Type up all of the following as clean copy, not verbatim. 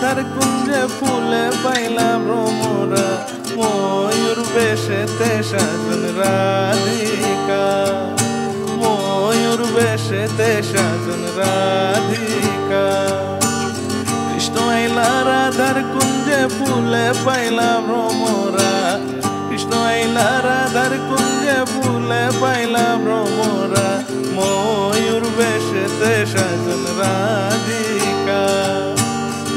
রাধার কুঞ্জে ফুলে পাইলাম ভ্রমরা ময়ূর বেশেতে সাজন রাধিকা ময়ূর বেশেতে সাজন রাধিকা কৃষ্ণ আইলা রাধার কুঞ্জে ফুলে পাইলাম ভ্রমরা কৃষ্ণ আইলা রাধার কুঞ্জে ফুলে পাইলাম ভ্রমরা ময়ূর বেশেতে সাজন রাধিকা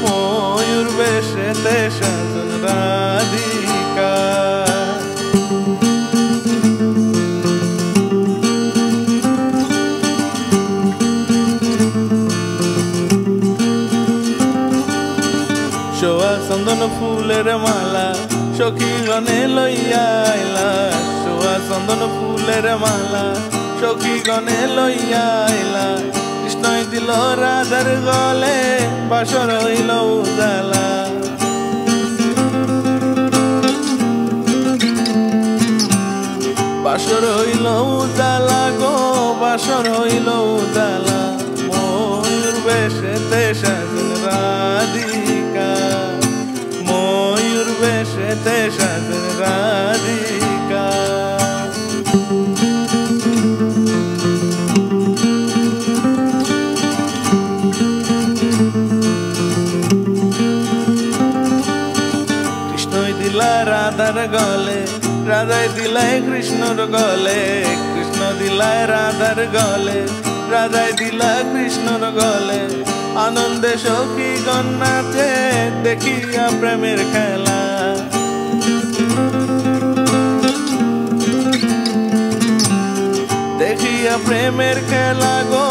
ময়ূর বেশেতে সাজন রাধিকা সোয়া চন্দন ফুলের মালা সখী গণে লইয়া আইলা সোয়া চন্দন ফুলের মালা সখী গণে লইয়া আইলা কৃষ্ণই দিল রাধার গলে বাসর হইল উজালা বাসর হইল উজালা গো বাসর হইল উজালা ময়ূর বেশেতে সাজন রাধিকা ময়ূর বেশেতে সাজন রাধিকা কৃষ্ণই দিলা রাধার গলে রাধাই দিলাই কৃষ্ণর গলে কৃষ্ণ দিলাই রাধার গলে রাধাই দিলা কৃষ্ণর গলে আনন্দে সখী গণ নাচে দেখিয়া প্রেমের খেলা দেখিয়া প্রেমের খেলা গো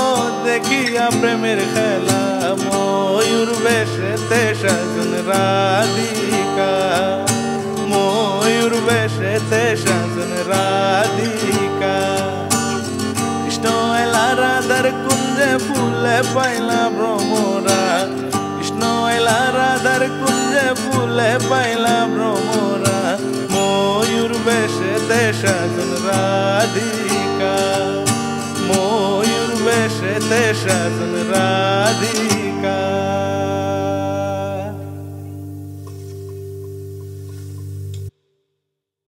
দেখিয়া প্রেমের খেলা ময়ূর বেশেতে সাজন রাধিকা ময়ূর বেশেতে সাজন রাধিকা কৃষ্ণ আইলা রাধার কুঞ্জে ফুলে পাইলা ভ্রমরা কৃষ্ণ আইলা রাধার কুঞ্জে ফুলে পাইলা ভ্রমরা ময়ূর বেশেতে সাজন রাধিকা ময়ূর বেশেতে সাজন রাধিকা